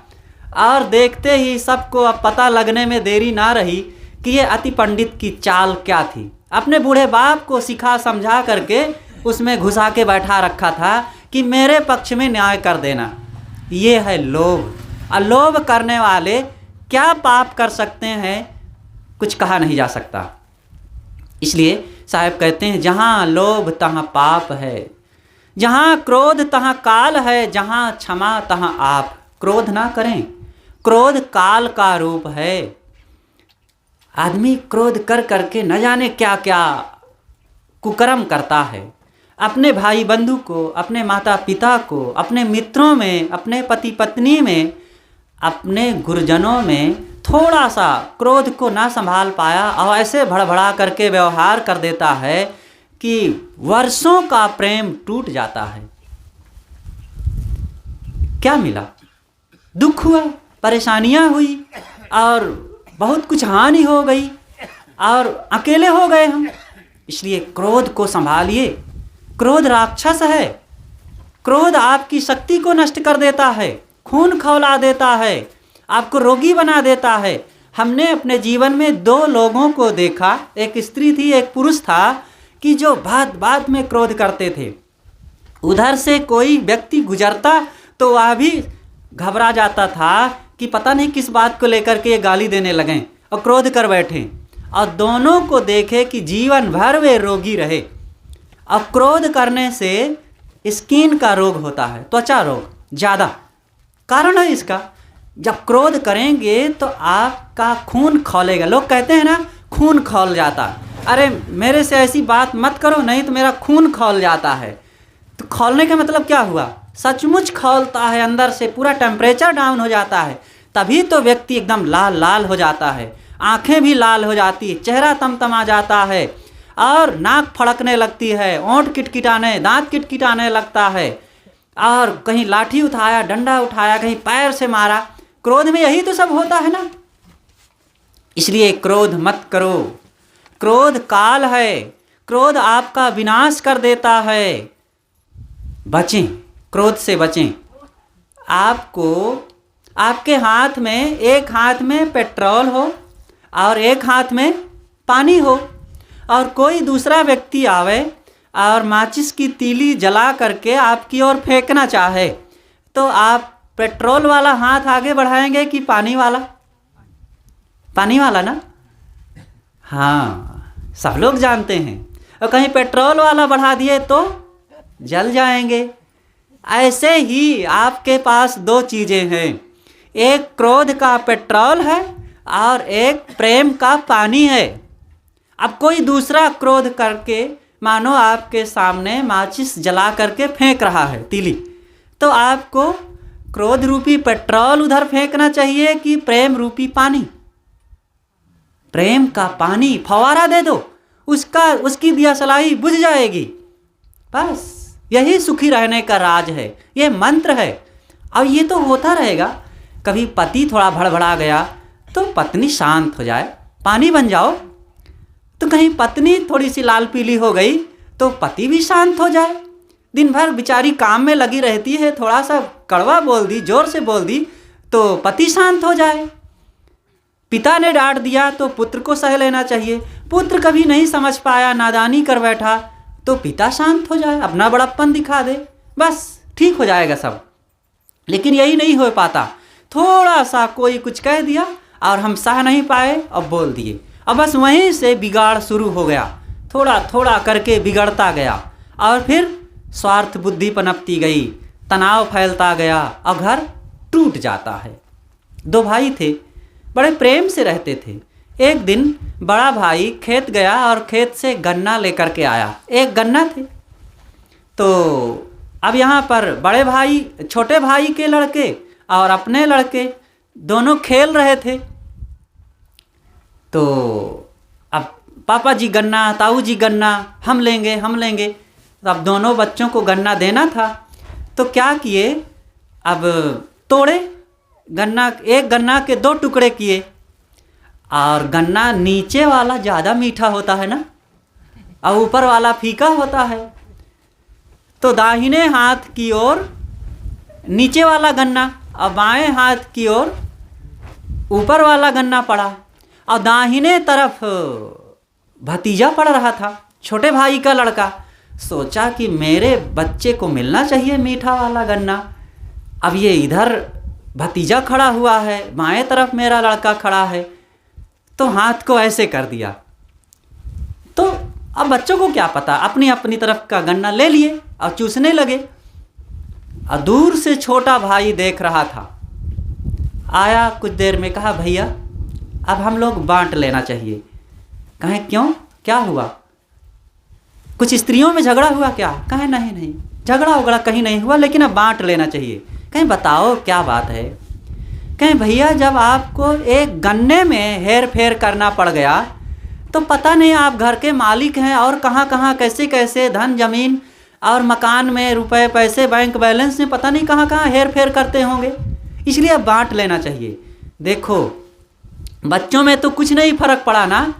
और देखते ही सबको अब पता लगने में देरी ना रही कि ये अति पंडित की चाल क्या थी। अपने बूढ़े बाप को सिखा समझा करके उसमें घुसा के बैठा रखा था कि मेरे पक्ष में न्याय कर देना। ये है लोभ। और लोभ करने वाले क्या पाप कर सकते हैं, कुछ कहा नहीं जा सकता। इसलिए साहब कहते हैं, जहाँ लोभ तहाँ पाप है, जहाँ क्रोध तहाँ काल है, जहाँ क्षमा तहाँ आप। क्रोध ना करें, क्रोध काल का रूप है। आदमी क्रोध कर करके न जाने क्या क्या कुकर्म करता है। अपने भाई बंधु को, अपने माता पिता को, अपने मित्रों में, अपने पति पत्नी में, अपने गुरुजनों में थोड़ा सा क्रोध को ना संभाल पाया और ऐसे भड़बड़ा करके व्यवहार कर देता है कि वर्षों का प्रेम टूट जाता है। क्या मिला? दुख हुआ, परेशानियां हुई और बहुत कुछ हानि हो गई और अकेले हो गए हम। इसलिए क्रोध को संभालिए। क्रोध राक्षस है। क्रोध आपकी शक्ति को नष्ट कर देता है, खून खौला देता है, आपको रोगी बना देता है। हमने अपने जीवन में दो लोगों को देखा, एक स्त्री थी, एक पुरुष था, कि जो बात बात में क्रोध करते थे। उधर से कोई व्यक्ति गुजरता तो वह भी घबरा जाता था कि पता नहीं किस बात को लेकर के ये गाली देने लगें और क्रोध कर बैठे, और दोनों को देखे कि जीवन भर वे रोगी रहे। और क्रोध करने से स्किन का रोग होता है, त्वचा रोग ज़्यादा कारण है इसका। जब क्रोध करेंगे तो आपका खून खौलेगा। लोग कहते हैं ना, खून खौल जाता। अरे मेरे से ऐसी बात मत करो, नहीं तो मेरा खून खौल जाता है। तो खौलने का मतलब क्या हुआ? सचमुच खौलता है, अंदर से पूरा टेम्परेचर डाउन हो जाता है। तभी तो व्यक्ति एकदम लाल लाल हो जाता है, आंखें भी लाल हो जाती है, चेहरा तमतमा जाता है और नाक फड़कने लगती है, ओंठ किटकिटाने, दांत किटकिटाने लगता है, और कहीं लाठी उठाया, डंडा उठाया, कहीं पैर से मारा। क्रोध में यही तो सब होता है ना। इसलिए क्रोध मत करो। क्रोध काल है, क्रोध आपका विनाश कर देता है। बचें, क्रोध से बचें। आपको आपके हाथ में, एक हाथ में पेट्रोल हो और एक हाथ में पानी हो, और कोई दूसरा व्यक्ति आवे और माचिस की तीली जला करके आपकी ओर फेंकना चाहे, तो आप पेट्रोल वाला हाथ आगे बढ़ाएंगे कि पानी वाला? पानी वाला ना। हाँ, सब लोग जानते हैं। और कहीं पेट्रोल वाला बढ़ा दिए तो जल जाएंगे। ऐसे ही आपके पास दो चीज़ें हैं, एक क्रोध का पेट्रोल है और एक प्रेम का पानी है। अब कोई दूसरा क्रोध करके, मानो आपके सामने माचिस जला करके फेंक रहा है तीली, तो आपको क्रोध रूपी पेट्रोल उधर फेंकना चाहिए कि प्रेम रूपी पानी? प्रेम का पानी फवारा दे दो, उसकी दियासलाई बुझ जाएगी। बस यही सुखी रहने का राज है, ये मंत्र है। अब ये तो होता रहेगा। कभी पति थोड़ा भड़बड़ा गया तो पत्नी शांत हो जाए, पानी बन जाओ। तो कहीं पत्नी थोड़ी सी लाल पीली हो गई तो पति भी शांत हो जाए। दिन भर बेचारी काम में लगी रहती है, थोड़ा सा कड़वा बोल दी, जोर से बोल दी तो पति शांत हो जाए। पिता ने डांट दिया तो पुत्र को सह लेना चाहिए। पुत्र कभी नहीं समझ पाया, नादानी कर बैठा, तो पिता शांत हो जाए, अपना बड़प्पन दिखा दे, बस ठीक हो जाएगा सब। लेकिन यही नहीं हो पाता। थोड़ा सा कोई कुछ कह दिया और हम सह नहीं पाए और बोल दिए, अब बस वहीं से बिगाड़ शुरू हो गया। थोड़ा थोड़ा करके बिगड़ता गया और फिर स्वार्थ बुद्धि पनपती गई, तनाव फैलता गया और घर टूट जाता है। 2 भाई थे, बड़े प्रेम से रहते थे। एक दिन बड़ा भाई खेत गया और खेत से गन्ना लेकर के आया। एक गन्ना थे। तो अब यहाँ पर बड़े भाई, छोटे भाई के लड़के और अपने लड़के दोनों खेल रहे थे। तो अब पापा जी गन्ना, ताऊ जी गन्ना, हम लेंगे हम लेंगे। तो अब दोनों बच्चों को गन्ना देना था, तो क्या किए, अब तोड़े गन्ना, एक गन्ना के 2 टुकड़े किए। और गन्ना नीचे वाला ज़्यादा मीठा होता है ना, और ऊपर वाला फीका होता है। तो दाहिने हाथ की ओर नीचे वाला गन्ना और बाएं हाथ की ओर ऊपर वाला गन्ना पड़ा। और दाहिने तरफ भतीजा पड़ रहा था, छोटे भाई का लड़का। सोचा कि मेरे बच्चे को मिलना चाहिए मीठा वाला गन्ना। अब ये इधर भतीजा खड़ा हुआ है, बाएं तरफ मेरा लड़का खड़ा है, तो हाथ को ऐसे कर दिया। तो अब बच्चों को क्या पता, अपनी अपनी तरफ का गन्ना ले लिए और चूसने लगे। और दूर से छोटा भाई देख रहा था, आया कुछ देर में, कहा भैया अब हम लोग बांट लेना चाहिए। कहें क्यों, क्या हुआ, कुछ स्त्रियों में झगड़ा हुआ क्या? कहें नहीं नहीं, झगड़ा उगड़ा कहीं नहीं हुआ, लेकिन अब बांट लेना चाहिए। कहें बताओ क्या बात है? कहें भैया जब आपको एक गन्ने में हेर फेर करना पड़ गया तो पता नहीं आप घर के मालिक हैं और कहाँ कहाँ कैसे कैसे धन जमीन और मकान में रुपए पैसे बैंक बैलेंस में पता नहीं कहाँ कहाँ हेर फेर करते होंगे, इसलिए अब बांट लेना चाहिए। देखो बच्चों में तो कुछ नहीं फर्क पड़ा ना,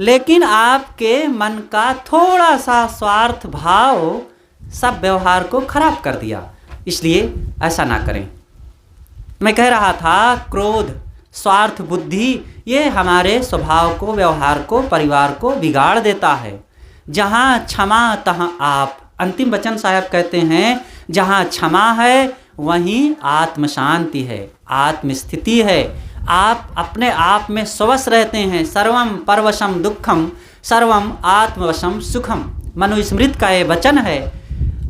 लेकिन आपके मन का थोड़ा सा स्वार्थ भाव सब व्यवहार को खराब कर दिया, इसलिए ऐसा ना करें। मैं कह रहा था क्रोध, स्वार्थ बुद्धि ये हमारे स्वभाव को, व्यवहार को, परिवार को बिगाड़ देता है। जहाँ क्षमा तहाँ आप, अंतिम वचन साहब कहते हैं, जहाँ क्षमा है वहीं आत्म शांति है, आत्म स्थिति है। आप अपने आप में स्वस रहते हैं। सर्वम परवशम दुखम सर्वम आत्मवशम सुखम, मनु स्मृत का ये वचन है।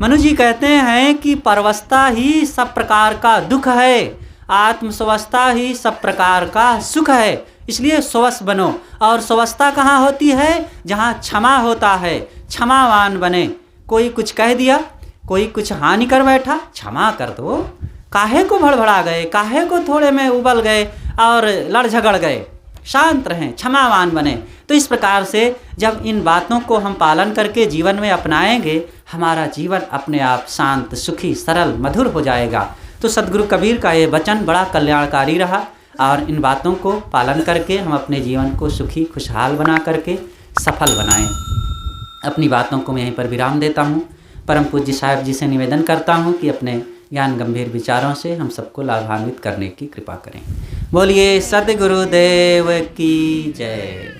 मनु जी कहते हैं कि परवस्था ही सब प्रकार का दुख है, आत्मस्वस्था ही सब प्रकार का सुख है। इसलिए स्वस बनो। और स्वस्थता कहाँ होती है? जहाँ क्षमा होता है, क्षमावान बने। कोई कुछ कह दिया, कोई कुछ हानि कर बैठा, क्षमा कर दो। काहे को भड़बड़ा गए, काहे को थोड़े में उबल गए और लड़ झगड़ गए, शांत रहें, क्षमावान बने। तो इस प्रकार से जब इन बातों को हम पालन करके जीवन में अपनाएंगे, हमारा जीवन अपने आप शांत, सुखी, सरल, मधुर हो जाएगा। तो सदगुरु कबीर का ये वचन बड़ा कल्याणकारी रहा और इन बातों को पालन करके हम अपने जीवन को सुखी खुशहाल बना करके सफल बनाएं। अपनी बातों को मैं यहीं पर विराम देता हूँ। परम पूज्य साहब जी से निवेदन करता हूँ कि अपने ज्ञान गंभीर विचारों से हम सबको लाभान्वित करने की कृपा करें। बोलिए सद्गुरुदेव की जय।